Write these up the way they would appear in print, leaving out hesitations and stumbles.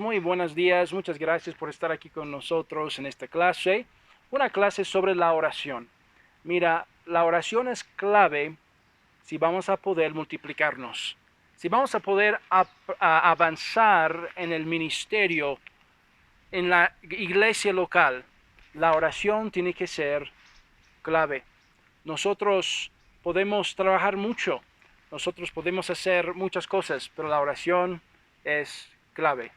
muy buenos días. Muchas gracias por estar aquí con nosotros en esta clase. Una clase sobre la oración. Mira, la oración es clave si vamos a poder multiplicarnos, si vamos a poder avanzar en el ministerio, en la iglesia local. La oración tiene que ser clave. Nosotros podemos trabajar mucho, nosotros podemos hacer muchas cosas, pero la oración es clave.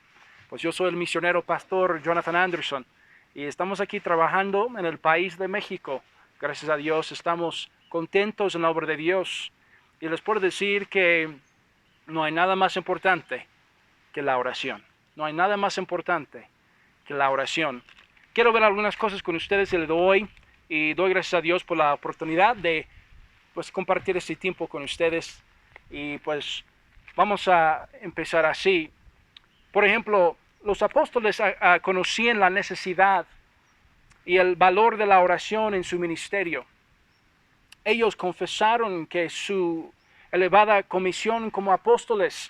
Pues yo soy el misionero pastor Jonathan Anderson y estamos aquí trabajando en el país de México. Gracias a Dios estamos contentos en la obra de Dios y les puedo decir que no hay nada más importante que la oración. No hay nada más importante que la oración. Quiero ver algunas cosas con ustedes el de hoy y doy gracias a Dios por la oportunidad de compartir este tiempo con ustedes y pues vamos a empezar así. Por ejemplo, los apóstoles conocían la necesidad y el valor de la oración en su ministerio. Ellos confesaron que su elevada comisión como apóstoles,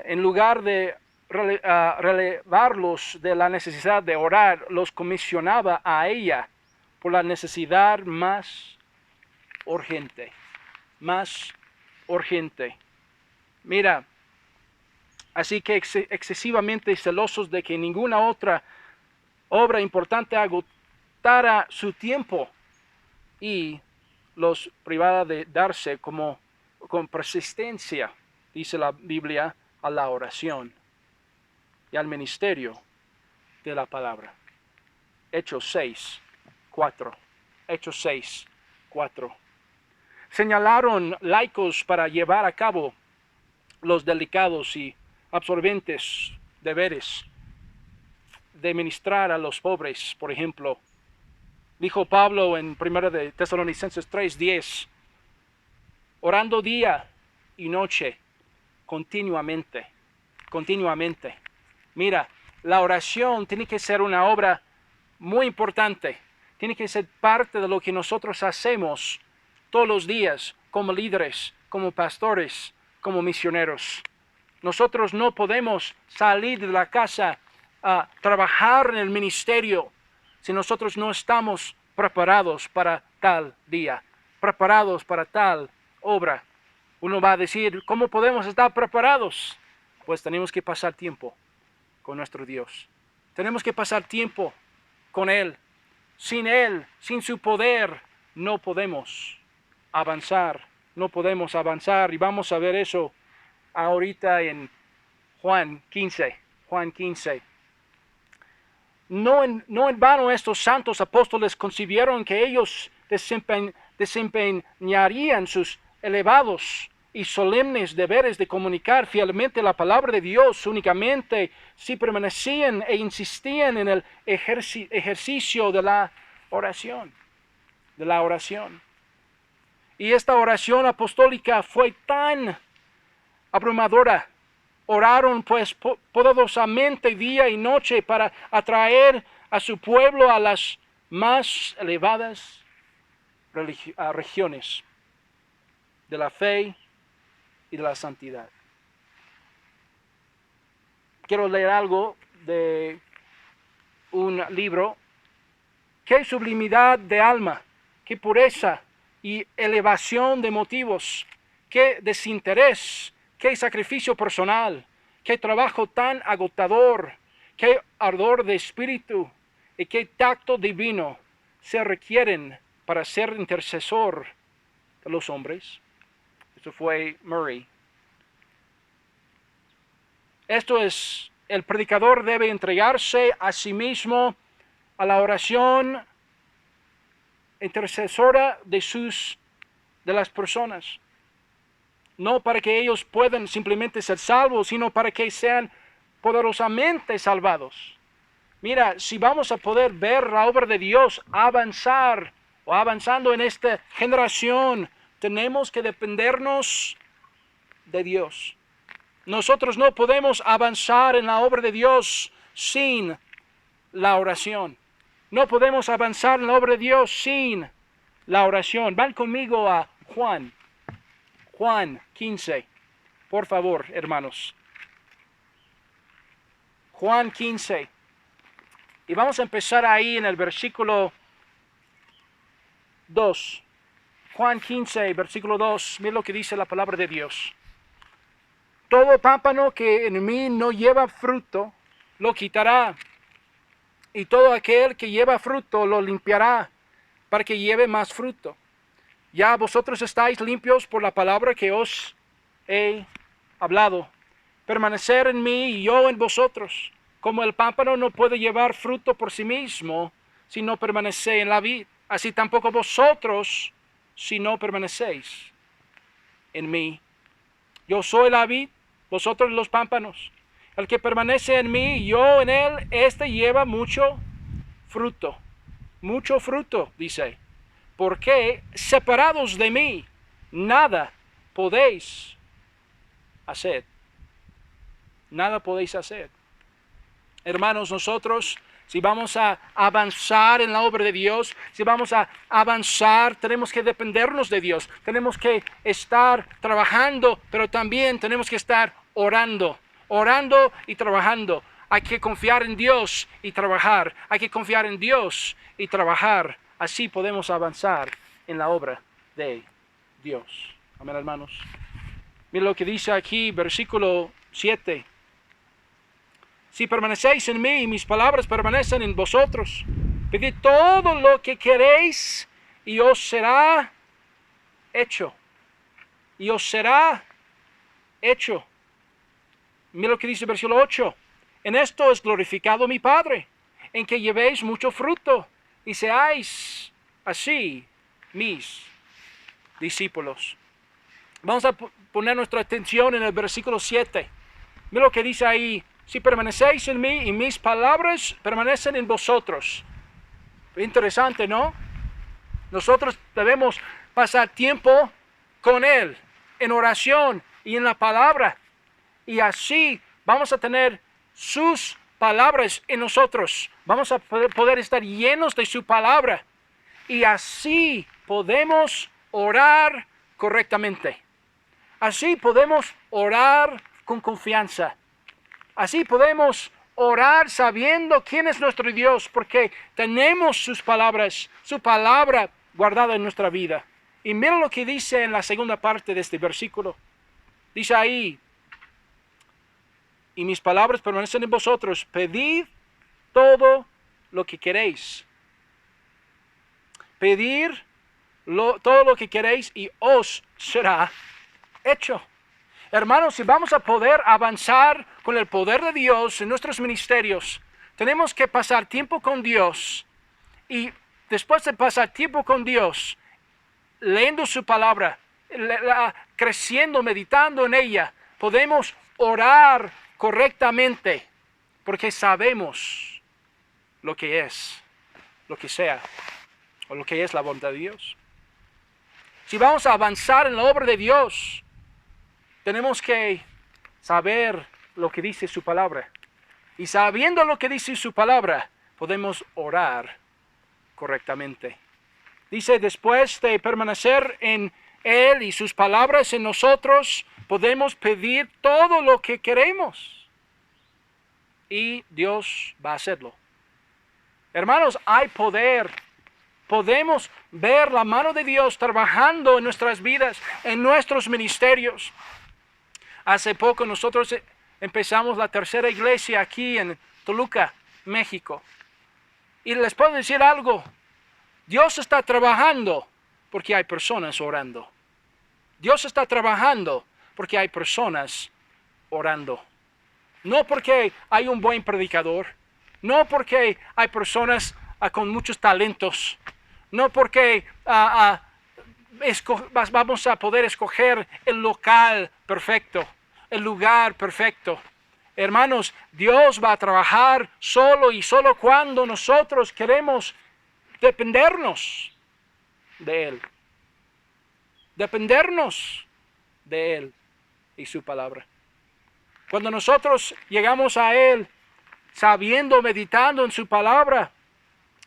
en lugar de relevarlos de la necesidad de orar, los comisionaba a ella por la necesidad más urgente, más urgente. Mira, así que excesivamente celosos de que ninguna otra obra importante agotara su tiempo y los privaba de darse con persistencia, dice la Biblia, a la oración y al ministerio de la palabra. Hechos 6, 4. Hechos 6, 4. Señalaron laicos para llevar a cabo los delicados y absorbentes deberes de ministrar a los pobres, por ejemplo. Dijo Pablo en 1 de Tesalonicenses 3:10, orando día y noche, continuamente. Mira, la oración tiene que ser una obra muy importante. Tiene que ser parte de lo que nosotros hacemos todos los días como líderes, como pastores, como misioneros. Nosotros no podemos salir de la casa a trabajar en el ministerio si nosotros no estamos preparados para tal día, preparados para tal obra. Uno va a decir, ¿cómo podemos estar preparados? Pues tenemos que pasar tiempo con nuestro Dios. Tenemos que pasar tiempo con Él. Sin su poder, no podemos avanzar. No podemos avanzar. Y vamos a ver eso ahorita en Juan 15. Juan 15. No en vano estos santos apóstoles concibieron que ellos desempeñarían sus elevados y solemnes deberes de comunicar fielmente la palabra de Dios únicamente si permanecían e insistían en el ejercicio de la oración. Y esta oración apostólica fue tan abrumadora. Oraron pues poderosamente día y noche para atraer a su pueblo a las más elevadas regiones de la fe y de la santidad. Quiero leer algo de un libro. Qué sublimidad de alma, qué pureza y elevación de motivos, qué desinterés, qué sacrificio personal, qué trabajo tan agotador, qué ardor de espíritu y qué tacto divino se requieren para ser intercesor de los hombres. Eso fue Murray. Esto es, el predicador debe entregarse a sí mismo a la oración intercesora de las personas. No para que ellos puedan simplemente ser salvos, sino para que sean poderosamente salvados. Mira, si vamos a poder ver la obra de Dios avanzando en esta generación, tenemos que dependernos de Dios. Nosotros no podemos avanzar en la obra de Dios sin la oración. No podemos avanzar en la obra de Dios sin la oración. Van conmigo a Juan 15. Por favor, hermanos. Juan 15. Y vamos a empezar ahí en el versículo 2. Juan 15, versículo 2. Mira lo que dice la palabra de Dios. Todo pámpano que en mí no lleva fruto, lo quitará. Y todo aquel que lleva fruto, lo limpiará, para que lleve más fruto. Ya vosotros estáis limpios por la palabra que os he hablado. Permanecer en mí y yo en vosotros. Como el pámpano no puede llevar fruto por sí mismo, si no permanece en la vid, así tampoco vosotros, si no permanecéis en mí. Yo soy la vid, vosotros los pámpanos. El que permanece en mí y yo en él, éste lleva mucho fruto. Mucho fruto, dice. Porque separados de mí, nada podéis hacer. Nada podéis hacer. Hermanos, nosotros, si vamos a avanzar en la obra de Dios, si vamos a avanzar, tenemos que dependernos de Dios. Tenemos que estar trabajando, pero también tenemos que estar orando. Orando y trabajando. Hay que confiar en Dios y trabajar. Hay que confiar en Dios y trabajar. Así podemos avanzar en la obra de Dios. Amén, hermanos. Mira lo que dice aquí, versículo 7. Si permanecéis en mí y mis palabras permanecen en vosotros, pedid todo lo que queréis y os será hecho. Y os será hecho. Mira lo que dice el versículo 8. En esto es glorificado mi Padre, en que llevéis mucho fruto y seáis así mis discípulos. Vamos a poner nuestra atención en el versículo 7. Mira lo que dice ahí. Si permanecéis en mí y mis palabras permanecen en vosotros. Interesante, ¿no? Nosotros debemos pasar tiempo con Él, en oración y en la palabra. Y así vamos a tener sus palabras en nosotros. Vamos a poder estar llenos de su palabra. Y así podemos orar correctamente. Así podemos orar con confianza. Así podemos orar sabiendo quién es nuestro Dios, porque tenemos sus palabras, su palabra guardada en nuestra vida. Y mira lo que dice en la segunda parte de este versículo. Dice ahí, y mis palabras permanecen en vosotros, pedid todo lo que queréis. Pedir todo lo que queréis y os será hecho. Hermanos, si vamos a poder avanzar con el poder de Dios en nuestros ministerios, tenemos que pasar tiempo con Dios. Y después de pasar tiempo con Dios, leyendo su palabra, creciendo, meditando en ella, podemos orar correctamente, porque sabemos lo que es, lo que sea, o lo que es la voluntad de Dios. Si vamos a avanzar en la obra de Dios, tenemos que saber lo que dice su palabra. Y sabiendo lo que dice su palabra, podemos orar correctamente. Dice, después de permanecer en Él y sus palabras en nosotros, podemos pedir todo lo que queremos. Y Dios va a hacerlo. Hermanos, hay poder. Podemos ver la mano de Dios trabajando en nuestras vidas, en nuestros ministerios. Hace poco nosotros empezamos la tercera iglesia aquí en Toluca, México. Y les puedo decir algo. Dios está trabajando porque hay personas orando. Dios está trabajando porque hay personas orando. No porque hay un buen predicador. No porque hay personas con muchos talentos. No porque vamos a poder escoger el local perfecto, el lugar perfecto. Hermanos, Dios va a trabajar solo y solo cuando nosotros queremos dependernos de Él. Dependernos de Él y su palabra. Cuando nosotros llegamos a Él, sabiendo, meditando en su palabra,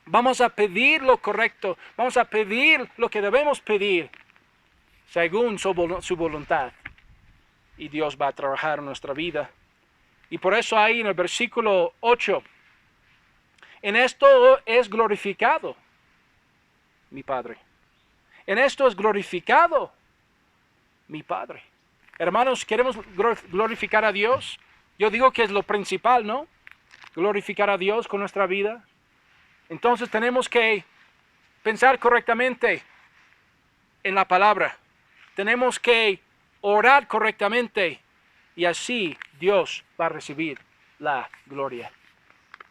vamos a pedir lo correcto, vamos a pedir lo que debemos pedir, según su voluntad. Y Dios va a trabajar en nuestra vida. Y por eso ahí en el versículo 8, en esto es glorificado mi Padre. En esto es glorificado mi Padre. Hermanos, ¿queremos glorificar a Dios? Yo digo que es lo principal, ¿no? Glorificar a Dios con nuestra vida. Entonces tenemos que pensar correctamente en la palabra. Tenemos que orar correctamente y así Dios va a recibir la gloria.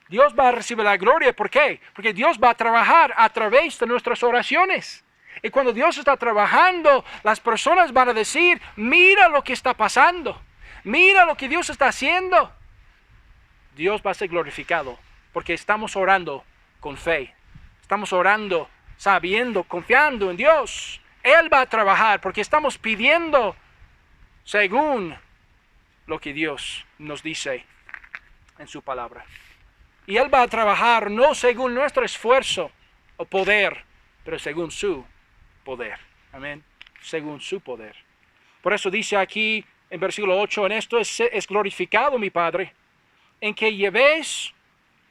Dios va a recibir la gloria, ¿por qué? Porque Dios va a trabajar a través de nuestras oraciones. Y cuando Dios está trabajando, las personas van a decir, mira lo que está pasando, mira lo que Dios está haciendo. Dios va a ser glorificado porque estamos orando con fe. Estamos orando, sabiendo, confiando en Dios. Él va a trabajar porque estamos pidiendo según lo que Dios nos dice en su palabra. Y Él va a trabajar no según nuestro esfuerzo o poder, pero según su poder. Amén. Según su poder. Por eso dice aquí en versículo 8, en esto es glorificado mi Padre, en que llevéis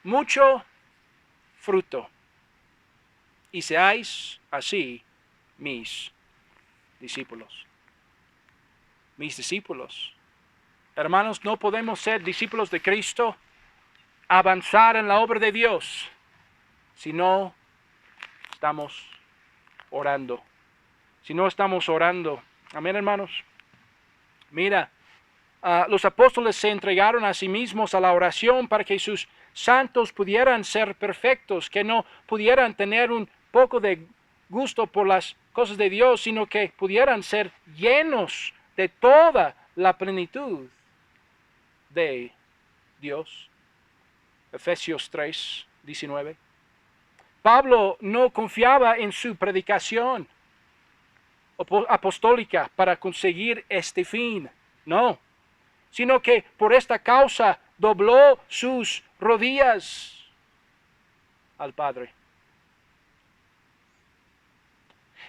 mucho fruto y seáis así mis discípulos. Mis discípulos. Hermanos, no podemos ser discípulos de Cristo, avanzar en la obra de Dios, si no estamos orando. Si no estamos orando. Amén, hermanos. Mira, los apóstoles se entregaron a sí mismos a la oración para que sus santos pudieran ser perfectos, que no pudieran tener un poco de gusto por las cosas de Dios, sino que pudieran ser llenos de toda la plenitud de Dios. Efesios 3, 19. Pablo no confiaba en su predicación apostólica para conseguir este fin, no, sino que por esta causa dobló sus rodillas al Padre.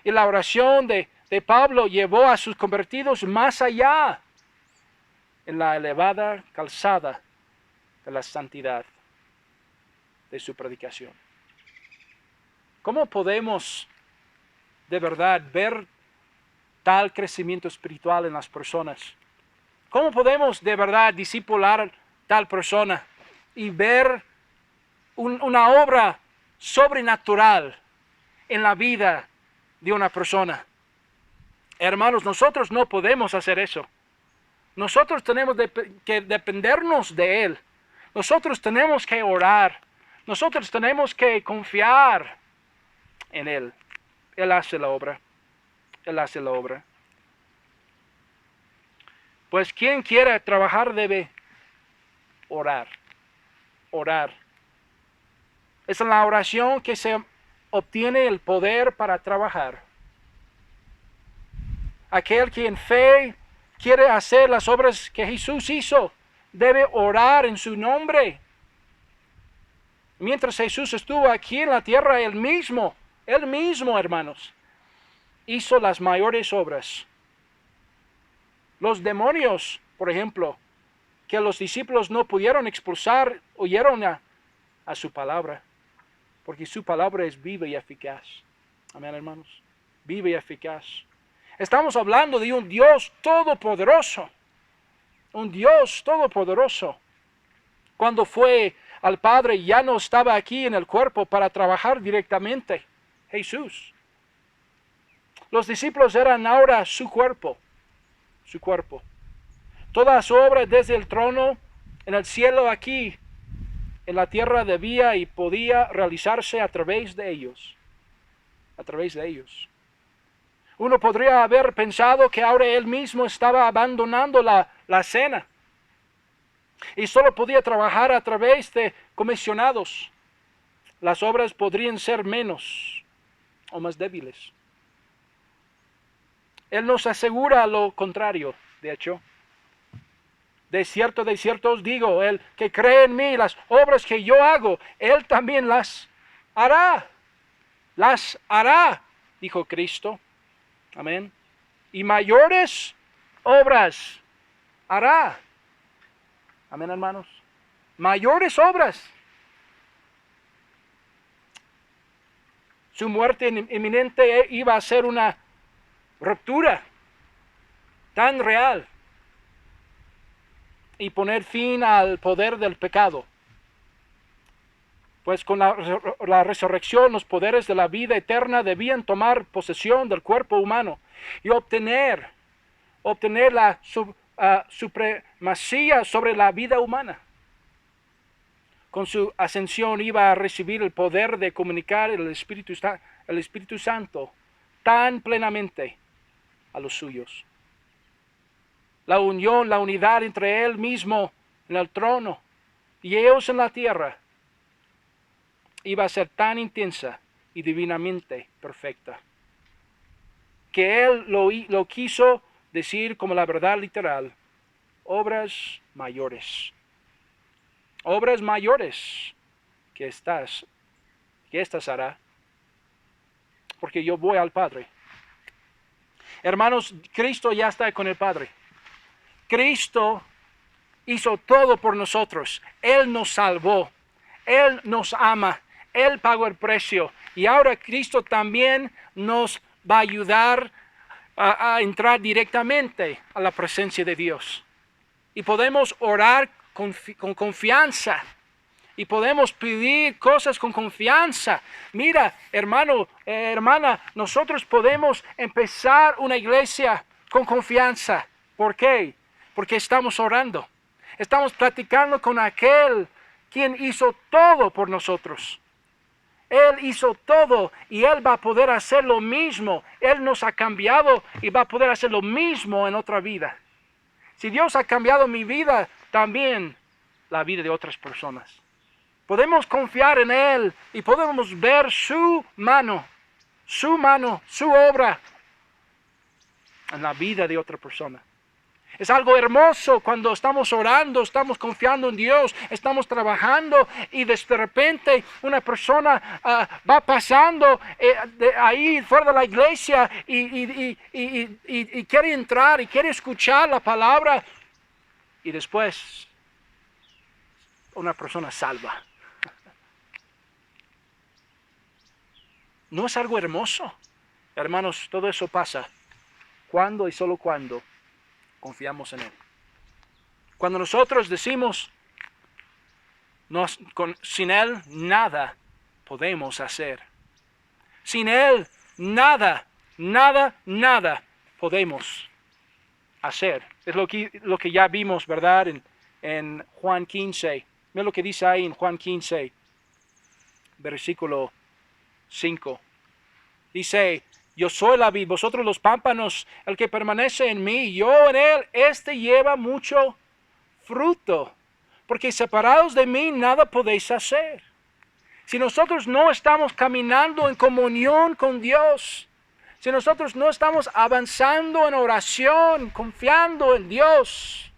Y la oración de Pablo llevó a sus convertidos más allá en la elevada calzada de la santidad de su predicación. ¿Cómo podemos de verdad ver tal crecimiento espiritual en las personas? ¿Cómo podemos de verdad discipular tal persona y ver una obra sobrenatural en la vida de una persona? Hermanos, nosotros no podemos hacer eso. Nosotros tenemos que dependernos de Él. Nosotros tenemos que orar. Nosotros tenemos que confiar en Él. Él hace la obra. Él hace la obra. Pues quien quiera trabajar debe orar. Orar. Es en la oración que se obtiene el poder para trabajar. Aquel que en fe quiere hacer las obras que Jesús hizo, debe orar en su nombre. Mientras Jesús estuvo aquí en la tierra, Él mismo, hermanos, hizo las mayores obras. Los demonios, por ejemplo, que los discípulos no pudieron expulsar, oyeron a su palabra, porque su palabra es viva y eficaz. Amén, hermanos. Viva y eficaz. Estamos hablando de un Dios todopoderoso. Un Dios todopoderoso. Cuando fue al Padre, ya no estaba aquí en el cuerpo para trabajar directamente. Jesús. Los discípulos eran ahora su cuerpo. Su cuerpo. Toda su obra desde el trono, en el cielo aquí, en la tierra debía y podía realizarse a través de ellos. A través de ellos. Uno podría haber pensado que ahora Él mismo estaba abandonando la cena. Y solo podía trabajar a través de comisionados. Las obras podrían ser menos o más débiles. Él nos asegura lo contrario, de hecho. De cierto os digo, el que cree en mí, las obras que yo hago, Él también las hará. Las hará, dijo Cristo. Amén. Y mayores obras hará. Amén, hermanos. Mayores obras. Su muerte inminente iba a ser una ruptura tan real y poner fin al poder del pecado. Pues con la resurrección los poderes de la vida eterna debían tomar posesión del cuerpo humano y obtener la supremacía sobre la vida humana. Con su ascensión iba a recibir el poder de comunicar el Espíritu Santo tan plenamente a los suyos. La unión, la unidad entre Él mismo en el trono y ellos en la tierra iba a ser tan intensa y divinamente perfecta, que Él lo quiso decir como la verdad literal: obras mayores. Obras mayores que estas hará, porque yo voy al Padre. Hermanos, Cristo ya está con el Padre. Cristo hizo todo por nosotros. Él nos salvó. Él nos ama. Él pagó el precio. Y ahora Cristo también nos va a ayudar a entrar directamente a la presencia de Dios. Y podemos orar con confianza. Y podemos pedir cosas con confianza. Mira, hermano, hermana, nosotros podemos empezar una iglesia con confianza. ¿Por qué? Porque estamos orando. Estamos platicando con aquel quien hizo todo por nosotros. Él hizo todo y Él va a poder hacer lo mismo. Él nos ha cambiado y va a poder hacer lo mismo en otra vida. Si Dios ha cambiado mi vida, también la vida de otras personas. Podemos confiar en Él y podemos ver su mano, su obra en la vida de otra persona. Es algo hermoso cuando estamos orando, estamos confiando en Dios, estamos trabajando y de repente una persona va pasando ahí fuera de la iglesia y quiere entrar y quiere escuchar la palabra y después una persona salva. ¿No es algo hermoso? Hermanos, todo eso pasa cuando y solo cuando confiamos en Él. Cuando nosotros decimos, sin Él nada podemos hacer. Sin Él nada podemos hacer. Es lo que ya vimos, ¿verdad? En Juan 15. Mira lo que dice ahí en Juan 15, versículo 5. Dice: yo soy la vid, vosotros los pámpanos. El que permanece en mí, yo en él, este lleva mucho fruto. Porque separados de mí, nada podéis hacer. Si nosotros no estamos caminando en comunión con Dios, si nosotros no estamos avanzando en oración, confiando en Dios,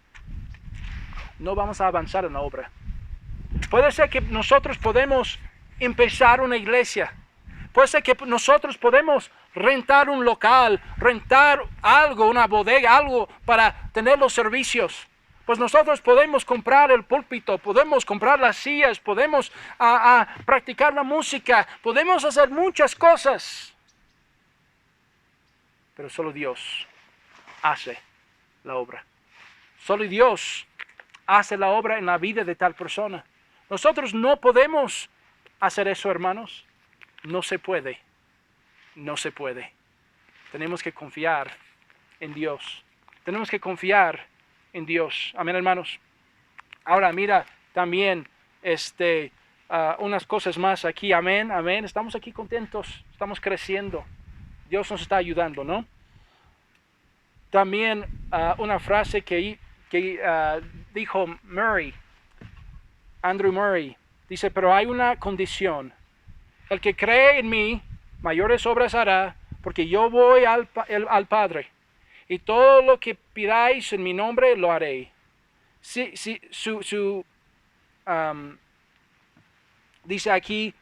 no vamos a avanzar en la obra. Puede ser que nosotros podemos empezar una iglesia. Puede ser que nosotros podemos rentar un local, rentar algo, una bodega, algo para tener los servicios. Pues nosotros podemos comprar el púlpito, podemos comprar las sillas, podemos practicar la música, podemos hacer muchas cosas. Pero solo Dios hace la obra. Solo Dios hace la obra en la vida de tal persona. Nosotros no podemos hacer eso, hermanos. No se puede. No se puede. Tenemos que confiar en Dios. Tenemos que confiar en Dios. Amén, hermanos. Ahora mira también unas cosas más aquí. Amén, amén. Estamos aquí contentos. Estamos creciendo. Dios nos está ayudando, ¿no? También una frase que dijo Andrew Murray. Dice: pero hay una condición. El que cree en mí, mayores obras hará, porque yo voy al Padre. Y todo lo que pidáis en mi nombre, lo haré. Dice aquí,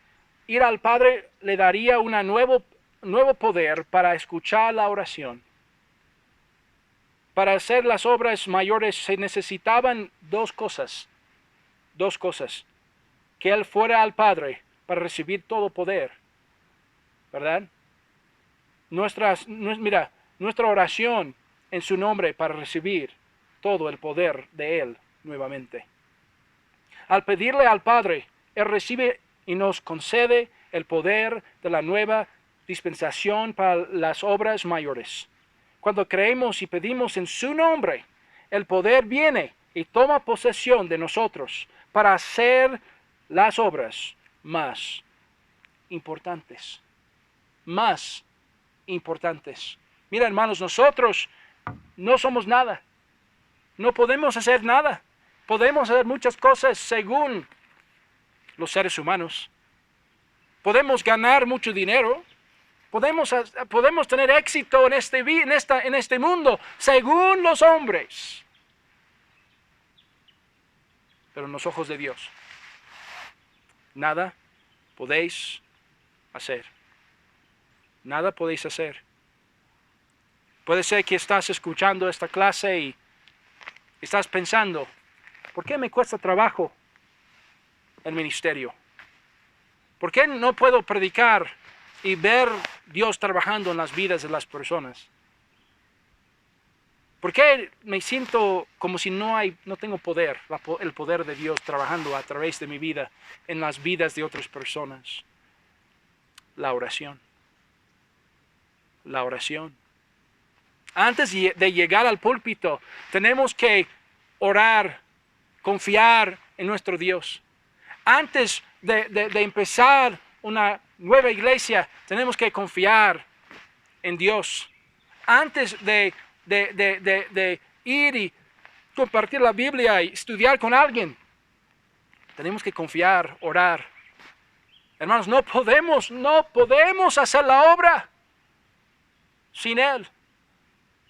ir al Padre le daría nuevo poder para escuchar la oración. para hacer las obras mayores se necesitaban dos cosas. Dos cosas. Que Él fuera al Padre para recibir todo poder. ¿Verdad? Mira, nuestra oración en su nombre para recibir todo el poder de Él nuevamente. Al pedirle al Padre, Él recibe y nos concede el poder de la nueva dispensación para las obras mayores. Cuando creemos y pedimos en su nombre, el poder viene y toma posesión de nosotros para hacer las obras más importantes. Más importantes. Mira, hermanos, nosotros no somos nada. No podemos hacer nada. Podemos hacer muchas cosas según los seres humanos. Podemos ganar mucho dinero. Podemos tener éxito en este mundo según los hombres. Pero en los ojos de Dios, nada podéis hacer. Nada podéis hacer. Puede ser que estás escuchando esta clase y estás pensando, ¿por qué me cuesta trabajo el ministerio? ¿Por qué no puedo predicar y ver Dios trabajando en las vidas de las personas? ¿Por qué me siento como si no tengo poder, el poder de Dios trabajando a través de mi vida en las vidas de otras personas? La oración. La oración. Antes de llegar al púlpito, tenemos que orar, confiar en nuestro Dios. Antes de empezar una nueva iglesia, tenemos que confiar en Dios. Antes de ir y compartir la Biblia y estudiar con alguien, tenemos que confiar, orar. Hermanos, no podemos hacer la obra sin Él.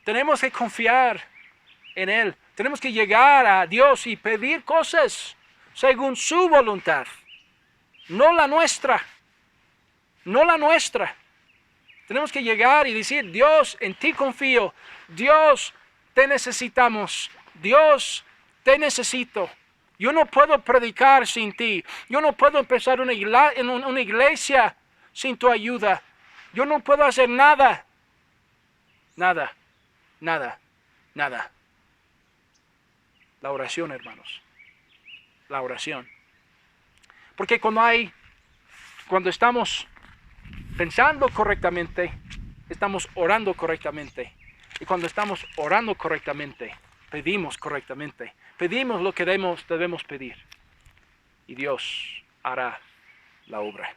Tenemos que confiar en Él. Tenemos que llegar a Dios y pedir cosas según su voluntad. No la nuestra. No la nuestra. Tenemos que llegar y decir, Dios, en ti confío. Dios, te necesitamos. Dios, te necesito. Yo no puedo predicar sin ti. Yo no puedo empezar una iglesia sin tu ayuda. Yo no puedo hacer nada. Nada. Nada, nada. La oración, hermanos. La oración. Porque cuando estamos pensando correctamente, estamos orando correctamente. Y cuando estamos orando correctamente, pedimos correctamente. Pedimos lo que debemos pedir. Y Dios hará la obra.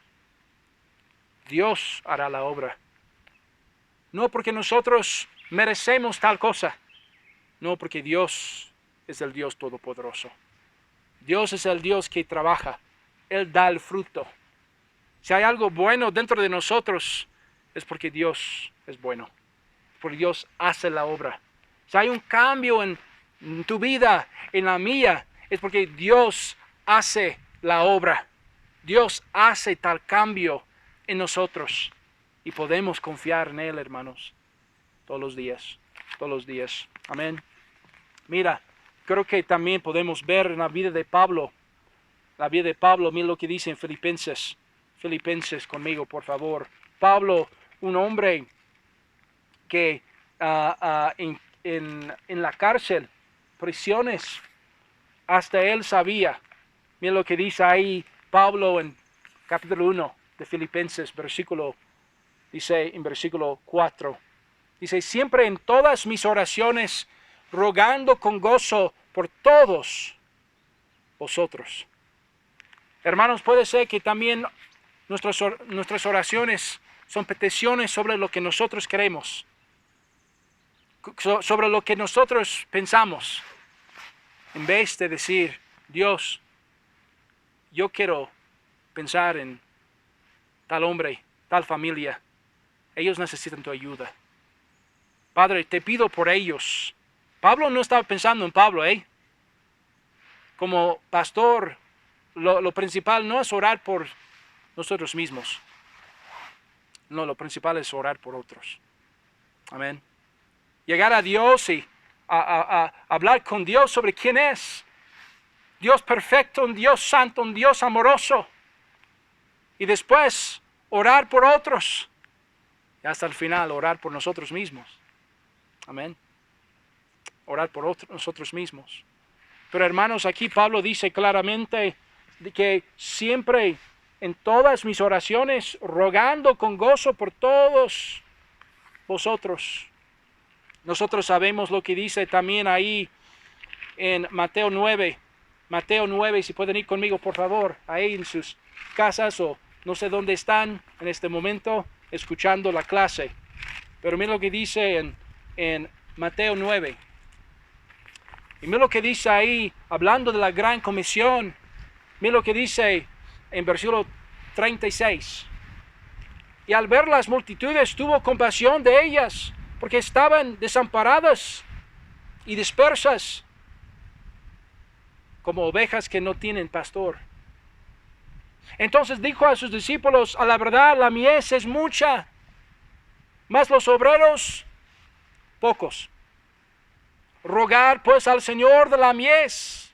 Dios hará la obra. No porque nosotros merecemos tal cosa. No, porque Dios es el Dios todopoderoso. Dios es el Dios que trabaja. Él da el fruto. Si hay algo bueno dentro de nosotros, es porque Dios es bueno. Porque Dios hace la obra. Si hay un cambio en tu vida, en la mía, es porque Dios hace la obra. Dios hace tal cambio en nosotros. Y podemos confiar en Él, hermanos. Todos los días. Todos los días. Amén. Mira, creo que también podemos ver en la vida de Pablo. La vida de Pablo, mira lo que dice en Filipenses. Filipenses conmigo, por favor. Pablo, un hombre que en la cárcel, prisiones, hasta él sabía. Mira lo que dice ahí Pablo en capítulo 1 de Filipenses, dice en versículo 4. Dice, siempre en todas mis oraciones, rogando con gozo por todos vosotros. Hermanos, puede ser que también nuestras oraciones son peticiones sobre lo que nosotros queremos, sobre lo que nosotros pensamos. En vez de decir, Dios, yo quiero pensar en tal hombre, tal familia. Ellos necesitan tu ayuda. Padre, te pido por ellos. Pablo no estaba pensando en Pablo, Como pastor, lo principal no es orar por nosotros mismos. No, lo principal es orar por otros. Amén. Llegar a Dios y a hablar con Dios sobre quién es. Dios perfecto, un Dios santo, un Dios amoroso. Y después orar por otros. Y hasta el final orar por nosotros mismos. Amén. Orar por nosotros mismos. Pero hermanos, aquí Pablo dice claramente que siempre en todas mis oraciones, rogando con gozo por todos vosotros. Nosotros sabemos lo que dice también ahí en Mateo 9. Mateo 9, si pueden ir conmigo por favor, ahí en sus casas o no sé dónde están en este momento escuchando la clase. Pero mira lo que dice en Mateo 9. Y mira lo que dice ahí, hablando de la gran comisión. Mira lo que dice en versículo 36. Y al ver las multitudes tuvo compasión de ellas, porque estaban desamparadas y dispersas, como ovejas que no tienen pastor. Entonces dijo a sus discípulos: a la verdad la mies es mucha, mas los obreros pocos. Rogar pues al Señor de la mies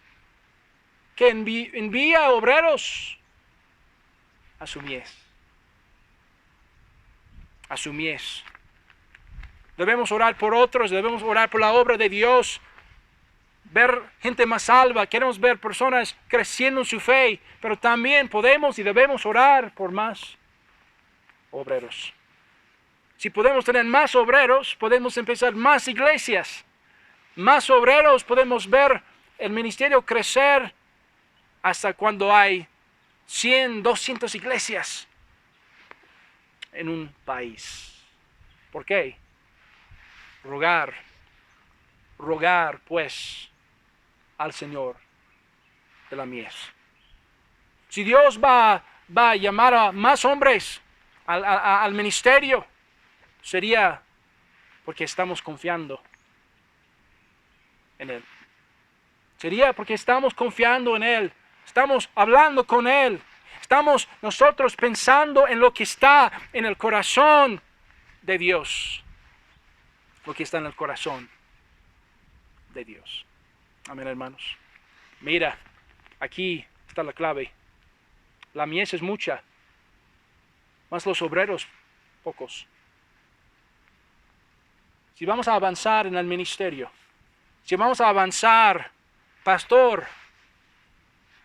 que envía obreros a su mies. A su mies. Debemos orar por otros, debemos orar por la obra de Dios, ver gente más salva, queremos ver personas creciendo en su fe, pero también podemos y debemos orar por más obreros. Si podemos tener más obreros, podemos empezar más iglesias. Más obreros, podemos ver el ministerio crecer hasta cuando hay 100, 200 iglesias en un país. ¿Por qué? Rogar pues al Señor de la mies. Si Dios va a llamar a más hombres al ministerio, sería porque estamos confiando en Él. Sería porque estamos confiando en Él. Estamos hablando con Él. Estamos nosotros pensando en lo que está en el corazón de Dios. Lo que está en el corazón de Dios. Amén, hermanos. Mira, aquí está la clave. La mies es mucha, mas los obreros pocos. Si vamos a avanzar en el ministerio, si vamos a avanzar, pastor,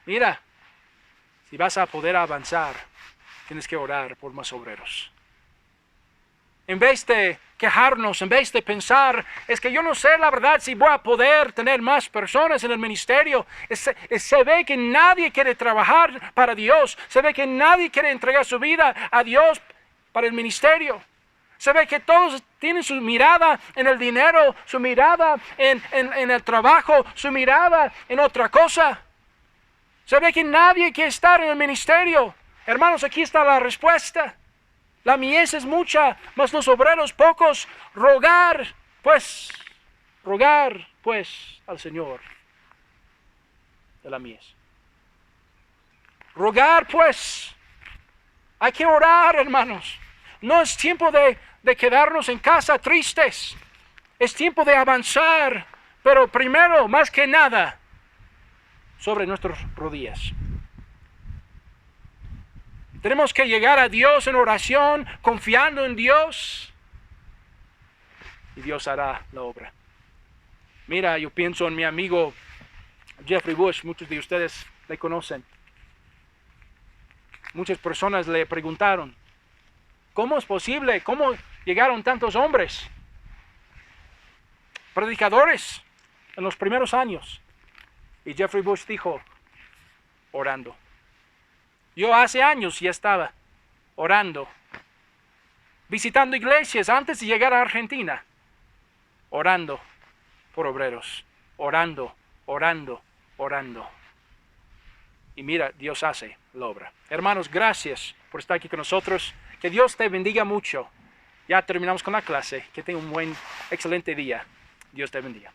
mira, si vas a poder avanzar, tienes que orar por más obreros. En vez de quejarnos, en vez de pensar, es que yo no sé la verdad si voy a poder tener más personas en el ministerio. Se ve que nadie quiere trabajar para Dios. Se ve que nadie quiere entregar su vida a Dios para el ministerio. Se ve que todos tienen su mirada en el dinero, su mirada en el trabajo, su mirada en otra cosa. Se ve que nadie quiere estar en el ministerio. Hermanos, aquí está la respuesta. La mies es mucha, mas los obreros pocos. Rogar pues al Señor de la mies. Rogar pues. Hay que orar, hermanos. No es tiempo de quedarnos en casa tristes. Es tiempo de avanzar. Pero primero, más que nada, sobre nuestras rodillas. Tenemos que llegar a Dios en oración, confiando en Dios. Y Dios hará la obra. Mira, yo pienso en mi amigo Jeffrey Bush. Muchos de ustedes le conocen. Muchas personas le preguntaron, ¿cómo es posible? ¿Cómo llegaron tantos hombres? Predicadores en los primeros años. Y Jeffrey Bush dijo, orando. Yo hace años ya estaba orando, visitando iglesias antes de llegar a Argentina, orando por obreros, orando. Y mira, Dios hace la obra. Hermanos, gracias por estar aquí con nosotros. Que Dios te bendiga mucho. Ya terminamos con la clase. Que tenga un excelente día. Dios te bendiga.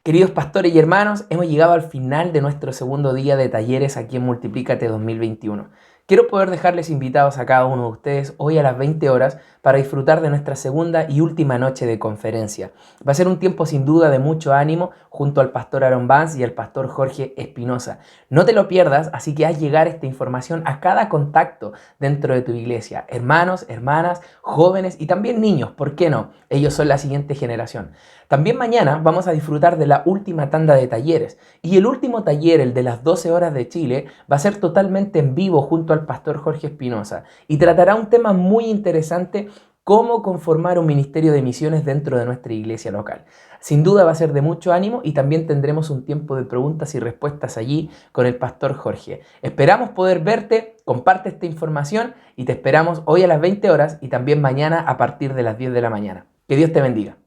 Queridos pastores y hermanos, hemos llegado al final de nuestro segundo día de talleres aquí en Multiplícate 2021. Quiero poder dejarles invitados a cada uno de ustedes hoy a las 20 horas para disfrutar de nuestra segunda y última noche de conferencia. Va a ser un tiempo sin duda de mucho ánimo junto al pastor Aaron Vance y al pastor Jorge Espinosa. No te lo pierdas, así que haz llegar esta información a cada contacto dentro de tu iglesia. Hermanos, hermanas, jóvenes y también niños, ¿por qué no? Ellos son la siguiente generación. También mañana vamos a disfrutar de la última tanda de talleres y el último taller, el de las 12 horas de Chile, va a ser totalmente en vivo junto al pastor Jorge Espinosa y tratará un tema muy interesante: cómo conformar un ministerio de misiones dentro de nuestra iglesia local. Sin duda va a ser de mucho ánimo y también tendremos un tiempo de preguntas y respuestas allí con el pastor Jorge. Esperamos poder verte, comparte esta información y te esperamos hoy a las 20 horas y también mañana a partir de las 10 de la mañana. Que Dios te bendiga.